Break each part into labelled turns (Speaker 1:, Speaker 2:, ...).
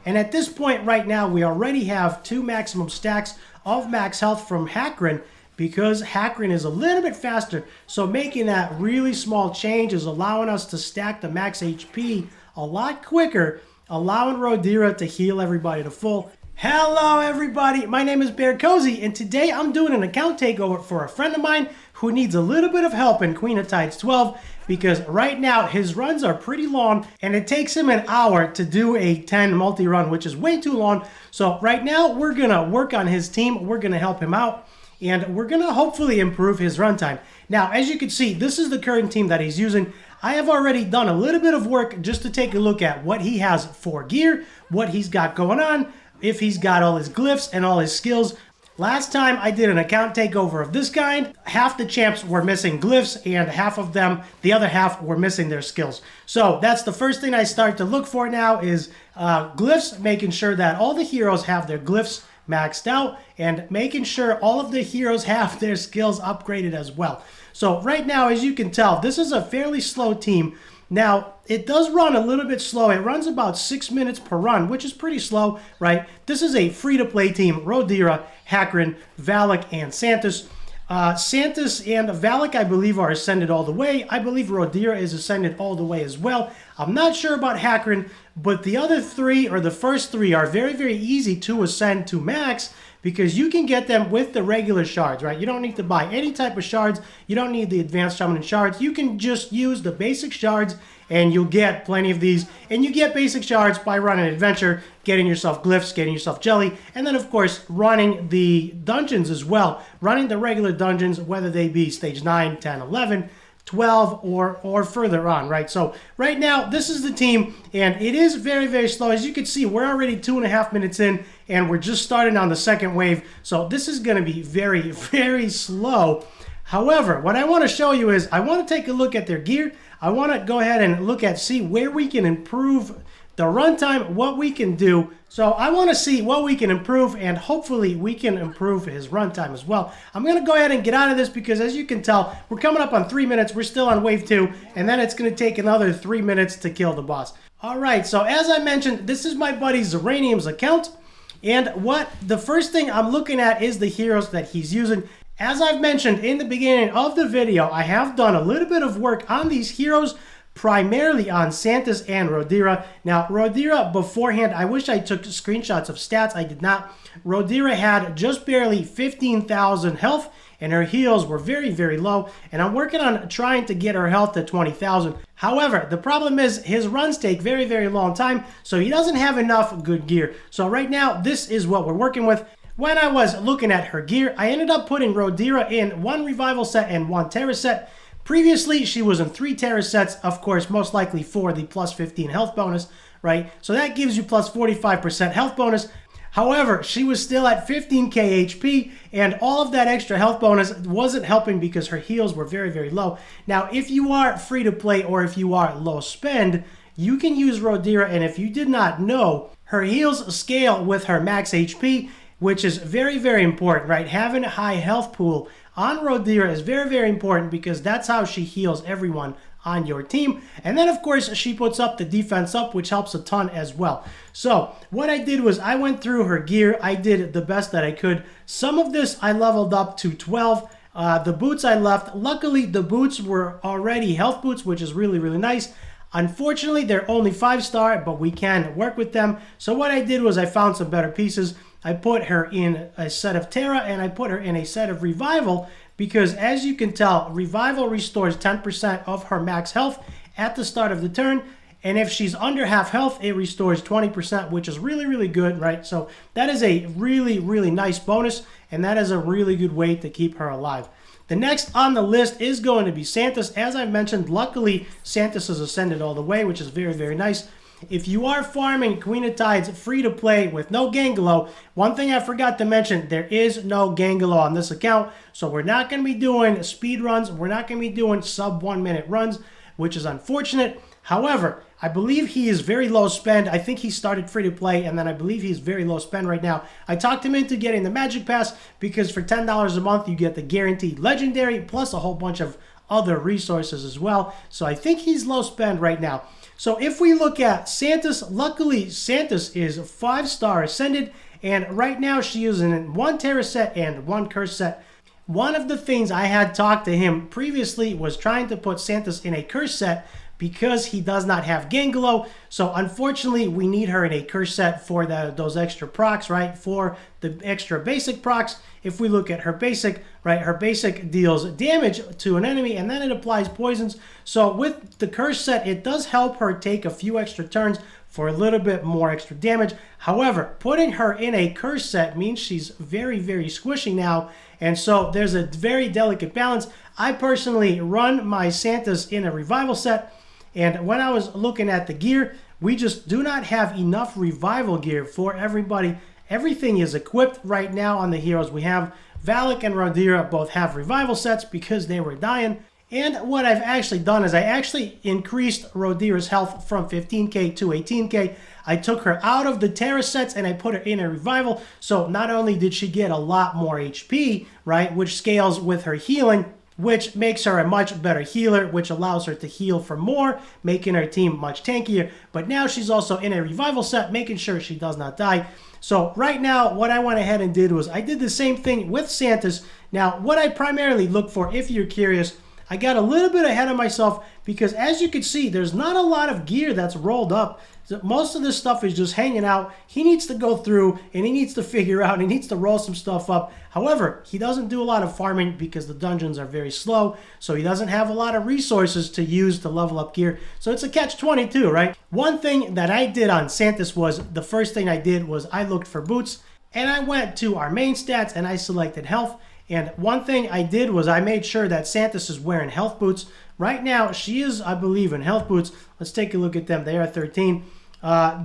Speaker 1: And at this point right now, we already have 2 maximum stacks of max health from Hackrin, because Hackrin is a little bit faster. So making that really small change is allowing us to stack the max HP a lot quicker, allowing Rodira to heal everybody to full. Hello everybody, my name is BearCozy, and today I'm doing an account takeover for a friend of mine who needs a little bit of help in QoT12, because right now his runs are pretty long and it takes him an hour to do a 10 multi-run, which is way too long. So right now we're gonna work on his team, we're gonna help him out, and we're gonna hopefully improve his runtime. Now, as you can see, this is the current team that he's using. I have already done a little bit of work just to take a look at what he has for gear, what he's got going on, if he's got all his glyphs and all his skills. Last time I did an account takeover of this kind, half the champs were missing glyphs and half of them, the other half, were missing their skills. So that's the first thing I start to look for now is glyphs, making sure that all the heroes have their glyphs maxed out and making sure all of the heroes have their skills upgraded as well. So right now, as you can tell, this is a fairly slow team. Now, it does run a little bit slow. It runs about 6 minutes per run, which is pretty slow, right? This is a free-to-play team: Rodira, Hackrin, Valak, and Santos. Santos and Valak, I believe, are ascended all the way. I believe Rodira is ascended all the way as well. I'm not sure about Hackrin, but the other three, or the first three, are very, very easy to ascend to max because you can get them with the regular shards, right? You don't need to buy any type of shards. You don't need the advanced shaman shards. You can just use the basic shards and you'll get plenty of these. And you get basic shards by running adventure, getting yourself glyphs, getting yourself jelly, and then of course running the dungeons as well. Running the regular dungeons, whether they be stage 9, 10, 11, 12, or further on, right? So right now, this is the team, and it is very, very slow. As you can see, we're already 2.5 minutes in, and we're just starting on the second wave. So this is going to be very, very slow. However, what I want to show you is I want to take a look at their gear. I want to go ahead and look at, see where we can improve the runtime, what we can do. So I want to see what we can improve, and hopefully we can improve his runtime as well. I'm going to go ahead and get out of this because, as you can tell, we're coming up on 3 minutes. We're still on wave 2, and then it's going to take another 3 minutes to kill the boss. All right, so as I mentioned, this is my buddy Zeranium's account, and what the first thing I'm looking at is the heroes that he's using. As I've mentioned in the beginning of the video, I have done a little bit of work on these heroes, primarily on Santos and Rodira. Now, Rodira beforehand, I wish I took screenshots of stats. I did not. Rodira had just barely 15,000 health, and her heals were very, very low. And I'm working on trying to get her health to 20,000. However, the problem is his runs take very, very long time, so he doesn't have enough good gear. So right now, this is what we're working with. When I was looking at her gear, I ended up putting Rodira in 1 revival set and 1 terra set. Previously, she was in 3 terra sets, of course, most likely for the plus 15 health bonus, right? So that gives you plus 45% health bonus. However, she was still at 15k HP, and all of that extra health bonus wasn't helping because her heals were very, very low. Now, if you are free to play or if you are low spend, you can use Rodira, and if you did not know, her heals scale with her max HP, which is very, very important, right? Having a high health pool on Rodira is very, very important because that's how she heals everyone on your team. And then, of course, she puts up the defense up, which helps a ton as well. So what I did was I went through her gear. I did the best that I could. Some of this I leveled up to 12. The boots I left. Luckily, the boots were already health boots, which is really, really nice. Unfortunately, they're only 5-star, but we can work with them. So what I did was I found some better pieces. I put her in a set of Terra, and I put her in a set of Revival because, as you can tell, Revival restores 10% of her max health at the start of the turn. And if she's under half health, it restores 20%, which is really, really good, right? So that is a really, really nice bonus, and that is a really good way to keep her alive. The next on the list is going to be Santos. As I mentioned, luckily, Santos is ascended all the way, which is very, very nice. If you are farming Queen of Tides free to play with no Gangalo, one thing I forgot to mention, there is no Gangalo on this account. So we're not going to be doing speed runs. We're not going to be doing sub 1 minute runs, which is unfortunate. However, I believe he is very low spend. I think he started free to play, and then I believe he's very low spend right now. I talked him into getting the Magic Pass because for $10 a month, you get the guaranteed legendary plus a whole bunch of other resources as well. So I think he's low spend right now. So if we look at Santis, luckily Santis is 5-star ascended, and right now she is in 1 Terra set and 1 Curse set. One of the things I had talked to him previously was trying to put Santis in a Curse set because he does not have Gangalo. So unfortunately, we need her in a Curse set for those extra procs, right? For the extra basic procs. If we look at her basic, right, her basic deals damage to an enemy and then it applies poisons. So with the Curse set, it does help her take a few extra turns for a little bit more extra damage. However, putting her in a Curse set means she's very, very squishy now. And so there's a very delicate balance. I personally run my Santis in a Revival set. And when I was looking at the gear, we just do not have enough Revival gear for everybody. Everything is equipped right now on the heroes. We have Valak and Rodira both have Revival sets because they were dying. And what I've actually done is I actually increased Rodira's health from 15k to 18k. I took her out of the Terra sets and I put her in a Revival. So not only did she get a lot more HP, right, which scales with her healing, which makes her a much better healer, which allows her to heal for more, making her team much tankier. But now she's also in a Revival set, making sure she does not die. So right now, what I went ahead and did was I did the same thing with Santis. Now, what I primarily look for, if you're curious, I got a little bit ahead of myself because as you can see, there's not a lot of gear that's rolled up. Most of this stuff is just hanging out. He needs to go through and he needs to figure out and he needs to roll some stuff up. However, he doesn't do a lot of farming because the dungeons are very slow. So he doesn't have a lot of resources to use to level up gear. So it's a catch-22, right? One thing that I did on Santis was the first thing I did was I looked for boots and I went to our main stats and I selected health. And one thing I did was I made sure that Santis is wearing health boots. Right now, she is, I believe, in health boots. Let's take a look at them. They are 13.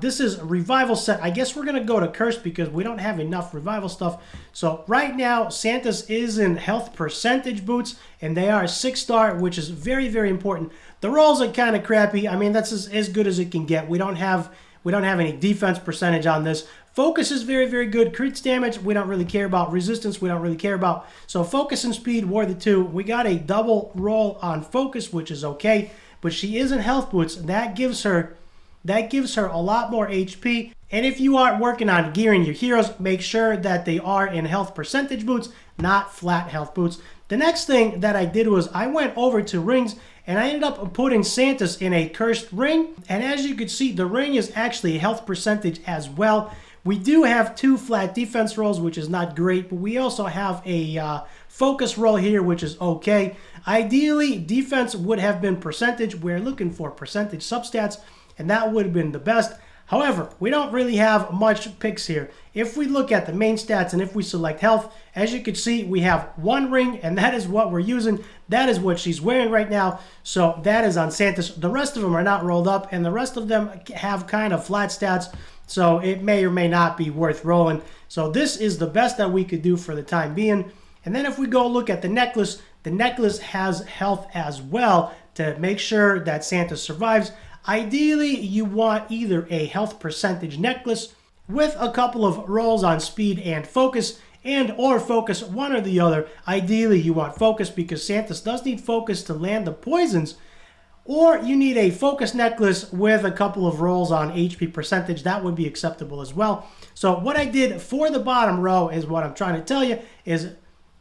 Speaker 1: This is a Revival set. I guess we're going to go to Curse because we don't have enough Revival stuff. So right now, Santis is in health percentage boots, and they are 6-star, which is very, very important. The rolls are kind of crappy. I mean, that's as good as it can get. We don't have any defense percentage on this. Focus is very, very good. Crits damage, we don't really care about. Resistance, we don't really care about. So focus and speed were the two. We got a double roll on focus, which is okay. But she is in health boots. That gives her a lot more HP. And if you are working on gearing your heroes, make sure that they are in health percentage boots, not flat health boots. The next thing that I did was I went over to rings and I ended up putting Santis in a cursed ring. And as you can see, the ring is actually a health percentage as well. We do have 2 flat defense rolls, which is not great, but we also have a focus roll here, which is okay. Ideally, defense would have been percentage. We're looking for percentage substats, and that would have been the best. However, we don't really have much picks here. If we look at the main stats and if we select health, as you can see, we have 1 ring, and that is what we're using. That is what she's wearing right now. So that is on Santis. The rest of them are not rolled up, and the rest of them have kind of flat stats. So it may or may not be worth rolling. So this is the best that we could do for the time being. And then if we go look at the necklace has health as well to make sure that Santis survives. Ideally, you want either a health percentage necklace with a couple of rolls on speed and focus, and or focus, one or the other. Ideally, you want focus because Santis does need focus to land the poisons. Or you need a focus necklace with a couple of rolls on HP percentage. That would be acceptable as well. So what I did for the bottom row is what I'm trying to tell you is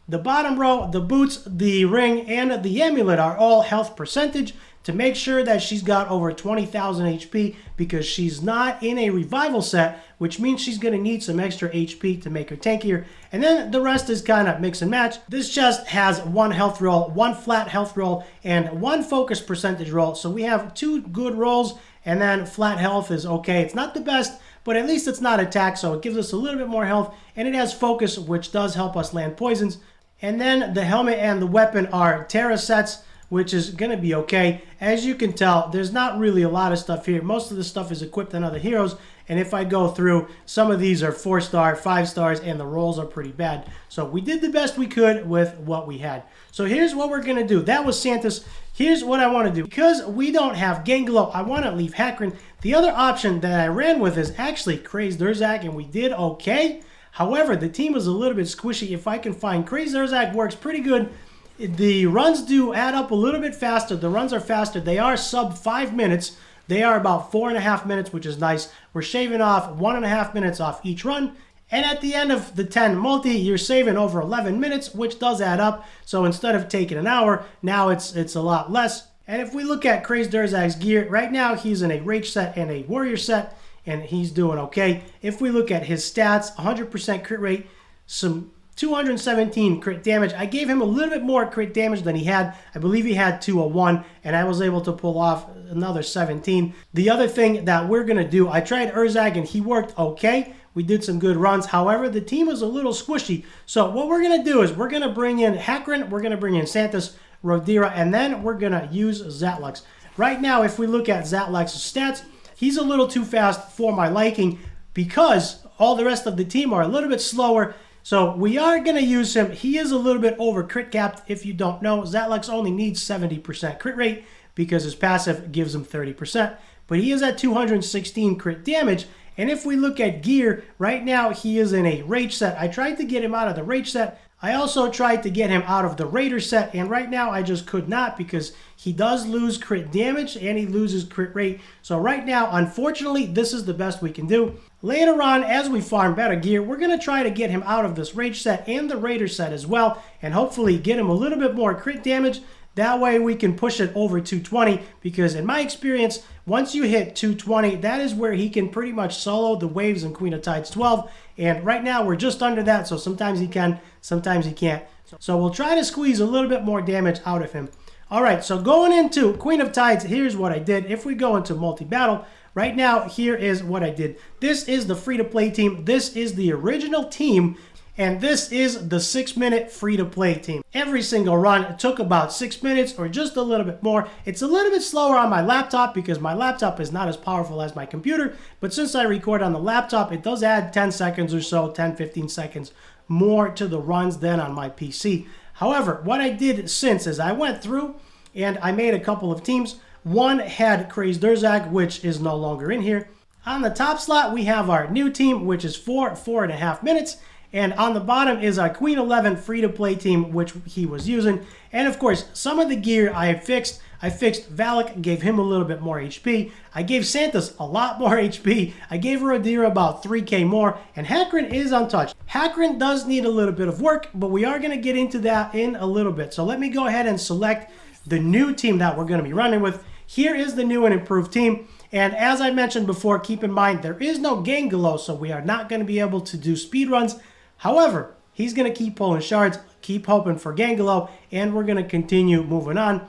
Speaker 1: the bottom row, the boots, the ring, and the amulet are all health percentage to make sure that she's got over 20,000 HP because she's not in a Revival set, which means she's going to need some extra HP to make her tankier. And then the rest is kind of mix and match. This chest has 1 health roll, 1 flat health roll, and 1 focus percentage roll. So we have 2 good rolls, and then flat health is okay. It's not the best, but at least it's not attack, so it gives us a little bit more health. And it has focus, which does help us land poisons. And then the helmet and the weapon are Terra sets, which is going to be okay. As you can tell, there's not really a lot of stuff here. Most of the stuff is equipped on other heroes, and if I go through, some of these are 4-star, 5 stars, and the rolls are pretty bad. So we did the best we could with what we had. So here's what we're going to do. That was Santis. Here's what I want to do. Because we don't have Gangalo, I want to leave Hackrin. The other option that I ran with is actually Crazed Urzak, and we did okay. However, the team was a little bit squishy. If I can find Crazed Urzak works pretty good. The runs do add up a little bit faster. The runs are faster. They are sub 5 minutes. They are about 4.5 minutes, which is nice. We're shaving off 1.5 minutes off each run. And at the end of the 10 multi, you're saving over 11 minutes, which does add up. So instead of taking an hour, now it's a lot less. And if we look at Crazed Durzag's gear, right now he's in a Rage set and a Warrior set, and he's doing okay. If we look at his stats, 100% crit rate, some 217 crit damage. I gave him a little bit more crit damage than he had. I believe he had 201, and I was able to pull off another 17. The other thing that we're going to do, I tried Urzag and he worked okay. We did some good runs. However, the team was a little squishy. So what we're going to do is we're going to bring in Hackrin, we're going to bring in Santos, Rodira, and then we're going to use Zatlux. Right now, if we look at Zatlux's stats, he's a little too fast for my liking because all the rest of the team are a little bit slower. So we are going to use him. He is a little bit over crit capped. If you don't know, Zatlux only needs 70% crit rate because his passive gives him 30%. But he is at 216 crit damage. And if we look at gear, right now he is in a Rage set. I tried to get him out of the Rage set. I also tried to get him out of the Raider set, and right now I just could not because he does lose crit damage and he loses crit rate. So right now, unfortunately, this is the best we can do. Later on, as we farm better gear, we're going to try to get him out of this Rage set and the Raider set as well, and hopefully get him a little bit more crit damage. That way we can push it over 220, because in my experience, once you hit 220, that is where he can pretty much solo the waves in Queen of Tides 12. And right now we're just under that, so sometimes he can, sometimes he can't. So we'll try to squeeze a little bit more damage out of him. All right, so going into Queen of Tides, here's what I did. If we go into multi-battle, right now, here is what I did. This is the free-to-play team. This is the original team. And this is the 6-minute free-to-play team. Every single run took about 6 minutes or just a little bit more. It's a little bit slower on my laptop because my laptop is not as powerful as my computer. But since I record on the laptop, it does add 10 seconds or so, 10, 15 seconds more to the runs than on my PC. However, what I did since is I went through and I made a couple of teams. One had Crazed Durzag, which is no longer in here. On the top slot, we have our new team, which is 4.5 minutes. And on the bottom is our Queen 11 free-to-play team, which he was using. And of course, some of the gear I fixed. I fixed Valak, gave him a little bit more HP. I gave Santos a lot more HP. I gave Rodira about 3k more. And Hackrin is untouched. Hackrin does need a little bit of work, but we are going to get into that in a little bit. So let me go ahead and select the new team that we're going to be running with. Here is the new and improved team. And as I mentioned before, keep in mind, there is no Gangalo, so we are not going to be able to do speed runs. However, he's going to keep pulling shards, keep hoping for Gangalo, and we're going to continue moving on.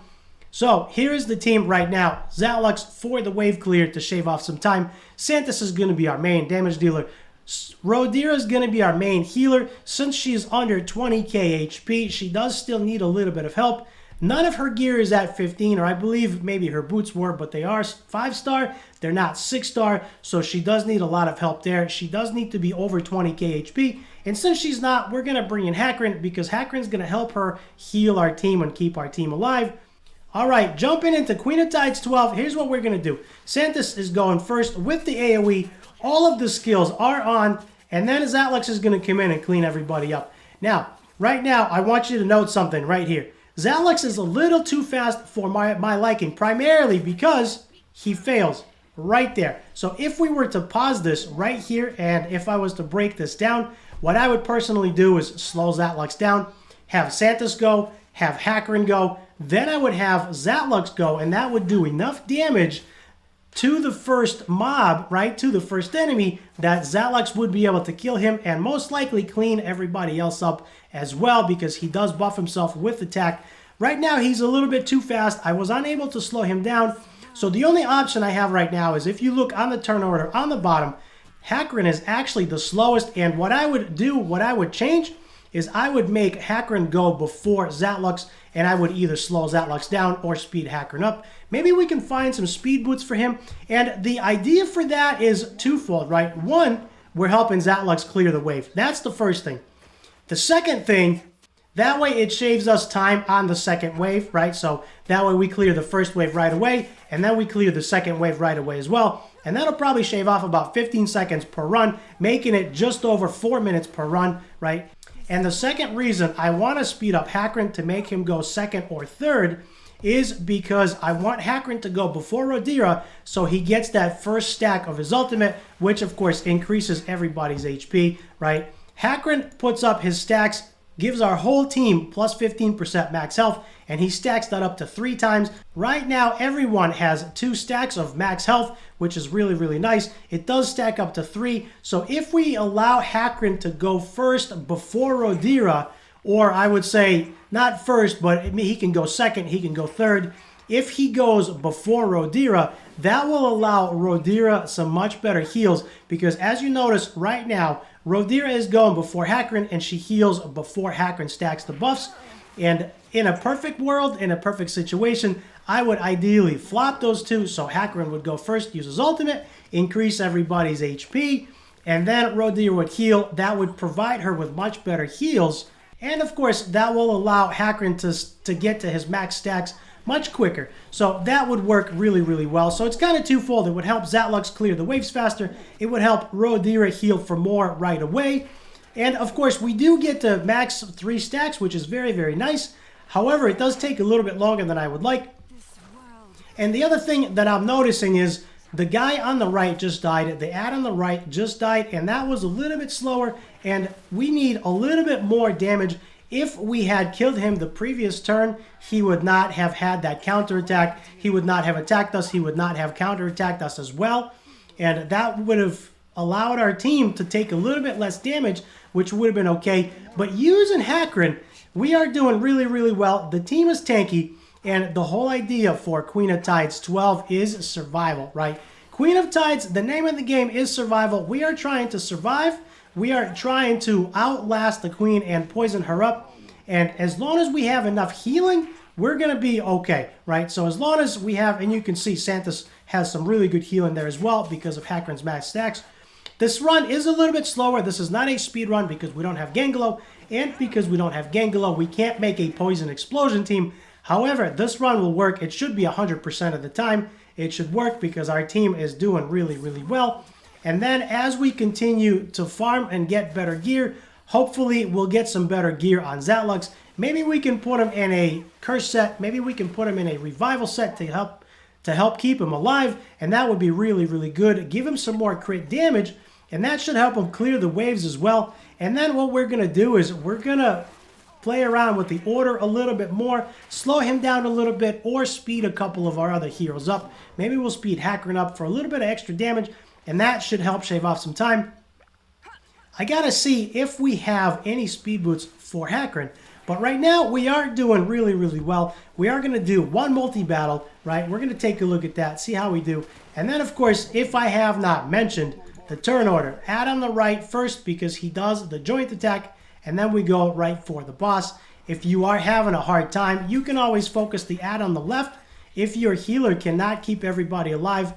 Speaker 1: So here is the team right now. Zatlux for the wave clear to shave off some time. Santos is going to be our main damage dealer. Rodira is going to be our main healer. Since she's under 20k HP, she does still need a little bit of help. None of her gear is at 15, or I believe maybe her boots were, but they are 5-star. They're not 6-star, so she does need a lot of help there. She does need to be over 20k HP. And since she's not, we're going to bring in Hackrin because Hackrin's going to help her heal our team and keep our team alive. All right, jumping into Queen of Tides 12, here's what we're going to do. Santos is going first with the AoE. All of the skills are on, and then Zatlux is going to come in and clean everybody up. Now, right now, I want you to note something right here. Zatlux is a little too fast for my liking, primarily because he fails right there. So if we were to pause this right here, and if I was to break this down, what I would personally do is slow Zatlux down, have Santos go, have Hackrin go, then I would have Zatlux go, and that would do enough damage to the first mob, right, to the first enemy, that Zatlux would be able to kill him and most likely clean everybody else up as well because he does buff himself with attack. Right now, he's a little bit too fast. I was unable to slow him down. So the only option I have right now is if you look on the turn order on the bottom, Hackrin is actually the slowest. And what I would do, what I would change, is I would make Hackrin go before Zatlux, and I would either slow Zatlux down or speed Hackrin up. Maybe we can find some speed boots for him. And the idea for that is twofold, right? One, we're helping Zatlux clear the wave. That's the first thing. The second thing, that way it shaves us time on the second wave, right? So that way we clear the first wave right away, and then we clear the second wave right away as well. And that'll probably shave off about 15 seconds per run, making it just over 4 minutes per run, right? And the second reason I want to speed up Hackrin to make him go second or third is because I want Hackrin to go before Rodira so he gets that first stack of his ultimate, which of course increases everybody's HP, right? Hackrin puts up his stacks, gives our whole team plus 15% max health, and he stacks that up to 3 times. Right now, everyone has 2 stacks of max health, which is really, really nice. It does stack up to 3. So if we allow Hackrin to go first before Rodira, or I would say not first, but he can go second, he can go third. If he goes before Rodira, that will allow Rodira some much better heals, because as you notice right now, Rodira is going before Hackrin, and she heals before Hackrin stacks the buffs. And in a perfect world, in a perfect situation, I would ideally flop those two, so Hackrin would go first, use his ultimate, increase everybody's HP, and then Rodira would heal. That would provide her with much better heals, and of course, that will allow Hackrin to get to his max stacks much quicker. So that would work really, really well. So it's kind of twofold. It would help Zatlux clear the waves faster. It would help Rodira heal for more right away. And of course, we do get to max 3 stacks, which is very, very nice. However, it does take a little bit longer than I would like. And the other thing that I'm noticing is the guy on the right just died. The ad on the right just died, and that was a little bit slower. And we need a little bit more damage. If we had killed him the previous turn, he would not have had that counterattack. He would not have attacked us. He would not have counterattacked us as well. And that would have allowed our team to take a little bit less damage, which would have been okay. But using Hackrin, we are doing really, really well. The team is tanky, and the whole idea for Queen of Tides 12 is survival, right? Queen of Tides, the name of the game is survival. We are trying to survive. We are trying to outlast the queen and poison her up. And as long as we have enough healing, we're going to be okay, right? So as long as we have, and you can see Santos has some really good healing there as well because of Hackrin's max stacks. This run is a little bit slower. This is not a speed run because we don't have Gangelo. And because we don't have Gangelo, we can't make a poison explosion team. However, this run will work. It should be 100% of the time. It should work because our team is doing really, really well. And then as we continue to farm and get better gear, hopefully we'll get some better gear on Zatlux. Maybe we can put him in a curse set. Maybe we can put him in a revival set to help keep him alive. And that would be really, really good. Give him some more crit damage, and that should help him clear the waves as well. And then what we're going to do is we're going to play around with the order a little bit more, slow him down a little bit, or speed a couple of our other heroes up. Maybe we'll speed Hackrin up for a little bit of extra damage, and that should help shave off some time. I gotta see if we have any speed boots for Hackrin, but right now we are doing really, really well. We are gonna do one multi-battle, right? We're gonna take a look at that, see how we do. And then of course, if I have not mentioned the turn order, add on the right first because he does the joint attack, and then we go right for the boss. If you are having a hard time, you can always focus the ad on the left. If your healer cannot keep everybody alive,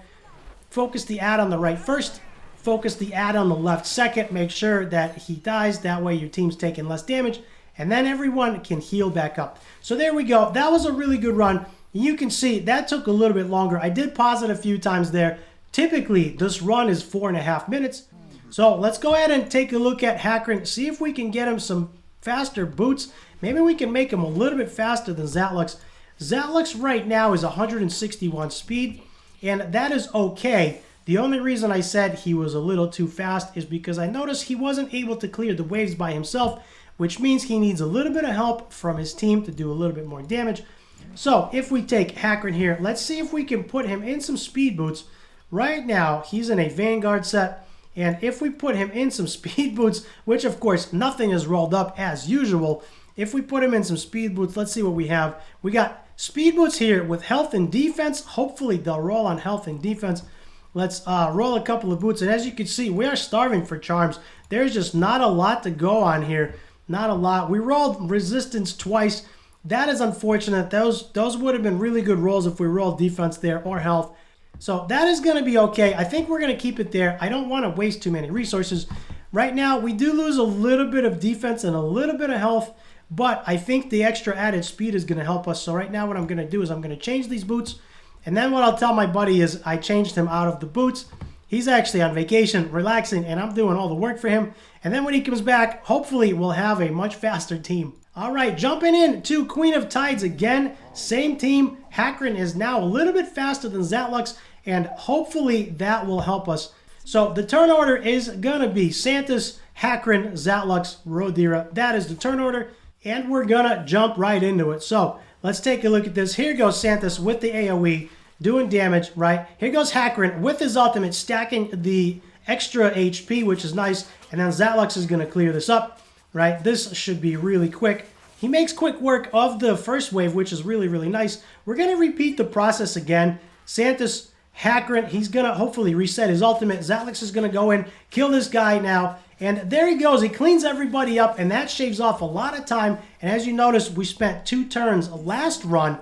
Speaker 1: focus the ad on the right first, focus the ad on the left second, make sure that he dies, that way your team's taking less damage, and then everyone can heal back up. So there we go, that was a really good run. You can see that took a little bit longer. I did pause it a few times there. Typically, this run is 4.5 minutes. So let's go ahead and take a look at Hackrin, see if we can get him some faster boots. Maybe we can make him a little bit faster than Zatlux. Zatlux right now is 161 speed, and that is okay. The only reason I said he was a little too fast is because I noticed he wasn't able to clear the waves by himself, which means he needs a little bit of help from his team to do a little bit more damage. So if we take Hackrin here, let's see if we can put him in some speed boots. Right now, he's in a Vanguard set, and if we put him in some speed boots, which of course nothing is rolled up as usual, if we put him in some speed boots, let's see what we have. We got speed boots here with health and defense. Hopefully they'll roll on health and defense. Let's roll a couple of boots, and as you can see, we are starving for charms. There's just not a lot to go on here. Not a lot. We rolled resistance twice. That is unfortunate. Those would have been really good rolls if we rolled defense there or health. So that is going to be okay. I think we're going to keep it there. I don't want to waste too many resources. Right now, we do lose a little bit of defense and a little bit of health, but I think the extra added speed is going to help us. So right now what I'm going to do is I'm going to change these boots, and then what I'll tell my buddy is I changed him out of the boots, He's actually on vacation, relaxing, and I'm doing all the work for him. And then when he comes back, hopefully we'll have a much faster team. All right, jumping in to Queen of Tides again. Same team. Hackrin is now a little bit faster than Zatlux, and hopefully that will help us. So the turn order is going to be Santis, Hackrin, Zatlux, Rodira. That is the turn order, and we're going to jump right into it. So let's take a look at this. Here goes Santis with the AoE. Doing damage, right? Here goes Hackrin with his ultimate, stacking the extra HP, which is nice. And then Zatlux is going to clear this up, right? This should be really quick. He makes quick work of the first wave, which is really, really nice. We're going to repeat the process again. Santis, Hackrin, he's going to hopefully reset his ultimate. Zatlux is going to go in, kill this guy now. And there he goes. He cleans everybody up, and that shaves off a lot of time. And as you notice, we spent 2 turns last run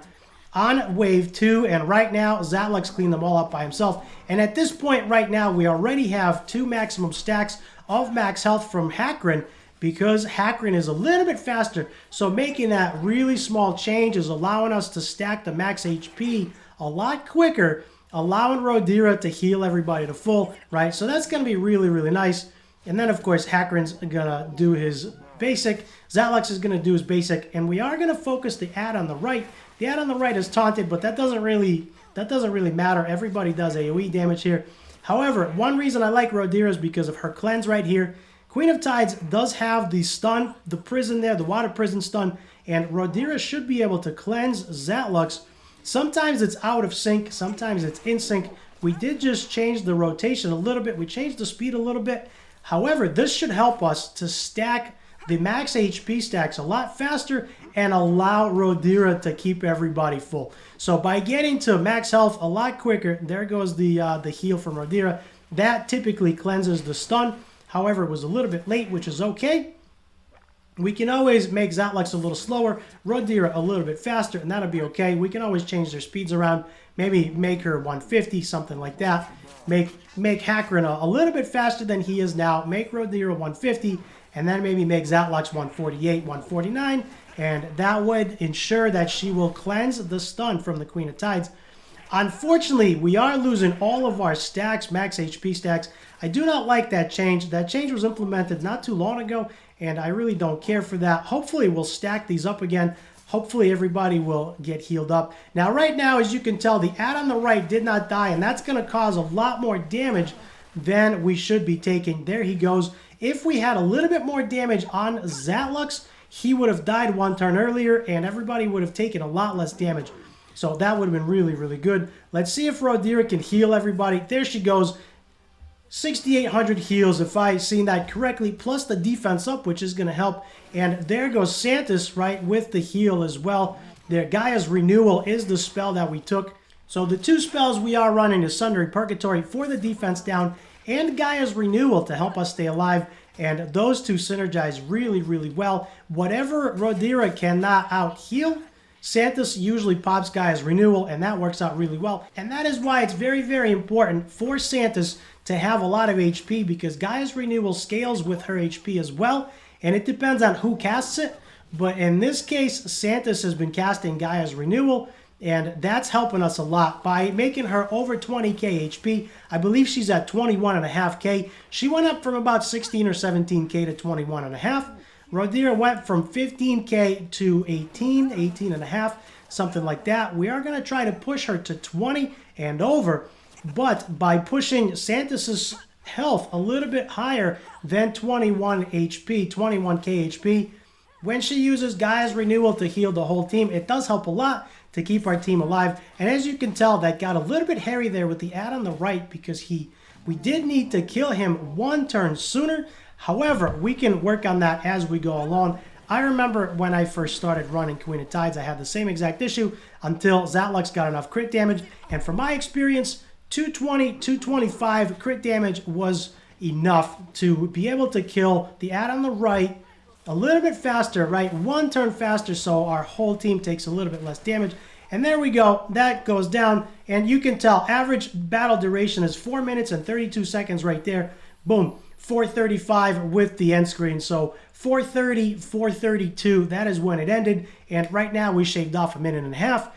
Speaker 1: on wave 2, and right now Zatlux cleaned them all up by himself. And at this point right now, we already have 2 maximum stacks of max health from Hackrin, because Hackrin is a little bit faster. So making that really small change is allowing us to stack the max HP a lot quicker, allowing Rodira to heal everybody to full, right? So that's going to be really, really nice. And then, of course, Hackrin's going to do his basic. Zatlux is going to do his basic. And we are going to focus the ad on the right. The ad on the right is taunted, but that doesn't really matter. Everybody does AoE damage here. However, one reason I like Rodira is because of her cleanse right here. Queen of Tides does have the stun, the prison there, the water prison stun, and Rodira should be able to cleanse Zatlux. Sometimes it's out of sync, sometimes it's in sync. We did just change the rotation a little bit. We changed the speed a little bit. However, this should help us to stack the max HP stacks a lot faster and allow Rodira to keep everybody full. So by getting to max health a lot quicker, there goes the heal from Rodira. That typically cleanses the stun. However, it was a little bit late, which is okay. We can always make Zatlux a little slower, Rodira a little bit faster, and that'll be okay. We can always change their speeds around. Maybe make her 150, something like that. Make Hackrin a little bit faster than he is now. Make Rodira 150, and then maybe make Zatlux 148, 149. And that would ensure that she will cleanse the stun from the Queen of Tides. Unfortunately, we are losing all of our stacks, max HP stacks. I do not like that change. That change was implemented not too long ago, and I really don't care for that. Hopefully, we'll stack these up again. Hopefully, everybody will get healed up. Now, right now, as you can tell, the ad on the right did not die, and that's going to cause a lot more damage than we should be taking. There he goes. If we had a little bit more damage on Zatlux, he would have died 1 turn earlier, and everybody would have taken a lot less damage. So that would have been really, really good. Let's see if Rodira can heal everybody. There she goes. 6,800 heals, if I seen that correctly, plus the defense up, which is going to help. And there goes Santis, right, with the heal as well. There, Gaia's Renewal is the spell that we took. So the 2 spells we are running is Sundering Purgatory for the defense down and Gaia's Renewal to help us stay alive. And those 2 synergize really, really well. Whatever Rodira cannot out-heal, Santis usually pops Gaia's Renewal, and that works out really well. And that is why it's very, very important for Santis to have a lot of HP, because Gaia's Renewal scales with her HP as well, and it depends on who casts it. But in this case, Santis has been casting Gaia's Renewal, and that's helping us a lot by making her over 20k HP. I believe she's at 21.5k. She went up from about 16 or 17k to 21.5. Rodira went from 15k to 18, 18.5, something like that. We are going to try to push her to 20 and over, but by pushing Santis's health a little bit higher than 21 HP, 21k HP, when she uses Gaia's Renewal to heal the whole team, it does help a lot to keep our team alive. And as you can tell, that got a little bit hairy there with the ad on the right, because we did need to kill him 1 turn sooner. However, we can work on that as we go along. I remember when I first started running Queen of Tides, I had the same exact issue until Zatlux got enough crit damage. And from my experience, 220, 225 crit damage was enough to be able to kill the ad on the right a little bit faster, right? 1 turn faster, so our whole team takes a little bit less damage. And there we go. That goes down. And you can tell average battle duration is 4 minutes and 32 seconds right there. Boom. 4:35 with the end screen. So 4:30, 4:32, that is when it ended. And right now we shaved off 1.5 minutes.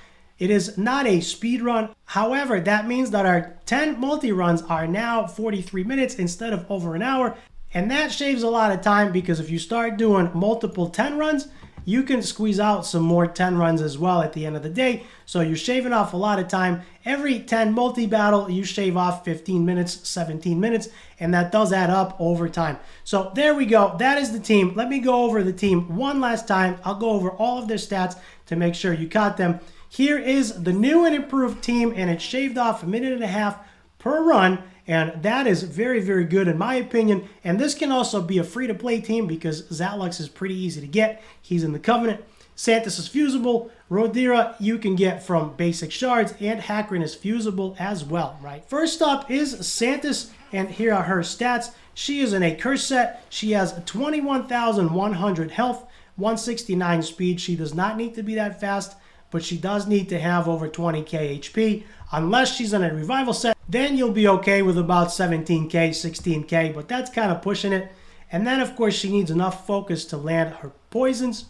Speaker 1: It is not a speed run. However, that means that our 10 multi-runs are now 43 minutes instead of over an hour. And that shaves a lot of time because if you start doing multiple 10 runs, you can squeeze out some more 10 runs as well at the end of the day. So you're shaving off a lot of time. Every 10 multi-battle, you shave off 15 minutes, 17 minutes, and that does add up over time. So there we go. That is the team. Let me go over the team one last time. I'll go over all of their stats to make sure you caught them. Here is the new and improved team, and it shaved off 1.5 minutes per run. And that is very, very good in my opinion. And this can also be a free-to-play team because Zatlux is pretty easy to get. He's in the Covenant. Santis is fusible. Rodira you can get from basic shards. And Hackrin is fusible as well, right? First up is Santis, and here are her stats. She is in a curse set. She has 21,100 health, 169 speed. She does not need to be that fast, but she does need to have over 20k HP. Unless she's in a revival set, then you'll be okay with about 17k, 16k, but that's kind of pushing it. And then, of course, she needs enough focus to land her poisons.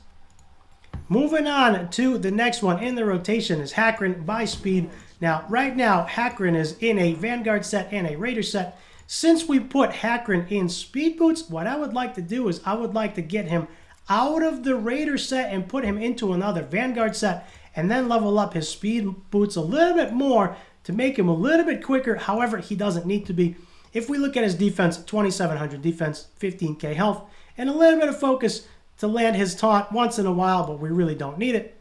Speaker 1: Moving on to the next one in the rotation is Hackrin by speed. Now, right now, Hackrin is in a Vanguard set and a Raider set. Since we put Hackrin in speed boots, what I would like to do is I would like to get him out of the Raider set and put him into another Vanguard set and then level up his speed boots a little bit more to make him a little bit quicker. However, he doesn't need to be. If we look at his defense, 2,700 defense, 15k health, and a little bit of focus to land his taunt once in a while, but we really don't need it.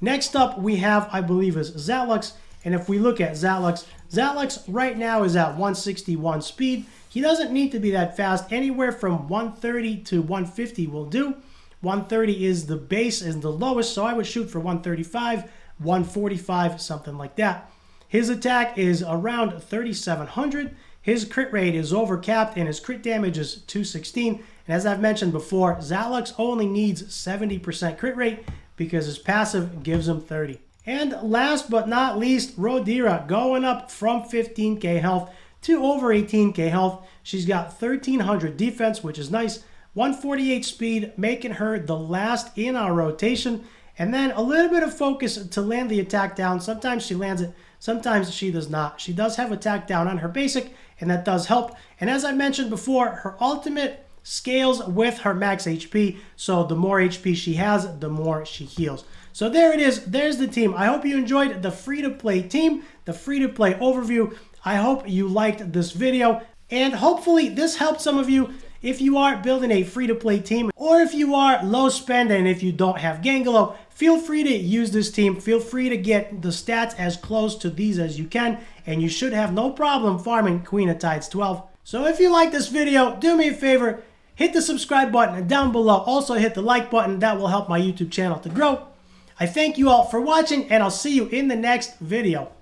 Speaker 1: Next up, we have, I believe, is Zatlux. And if we look at Zatlux, Zatlux right now is at 161 speed. He doesn't need to be that fast. Anywhere from 130 to 150 will do. 130 is the base, is the lowest, so I would shoot for 135, 145, something like that. His attack is around 3,700. His crit rate is overcapped, and his crit damage is 216. And as I've mentioned before, Zatlux only needs 70% crit rate because his passive gives him 30. And last but not least, Rodira going up from 15k health to over 18k health. She's got 1,300 defense, which is nice. 148 speed, making her the last in our rotation. And then a little bit of focus to land the attack down. Sometimes she lands it, sometimes she does not. She does have attack down on her basic, and that does help. And as I mentioned before, her ultimate scales with her max HP. So the more HP she has, the more she heals. So there it is. There's the team. I hope you enjoyed the free-to-play team, the free-to-play overview. I hope you liked this video. And hopefully this helped some of you if you are building a free-to-play team, or if you are low spend and if you don't have Gangalo, feel free to use this team. Feel free to get the stats as close to these as you can, and you should have no problem farming QoT12. So if you like this video, do me a favor, hit the subscribe button down below. Also hit the like button. That will help my YouTube channel to grow. I thank you all for watching, and I'll see you in the next video.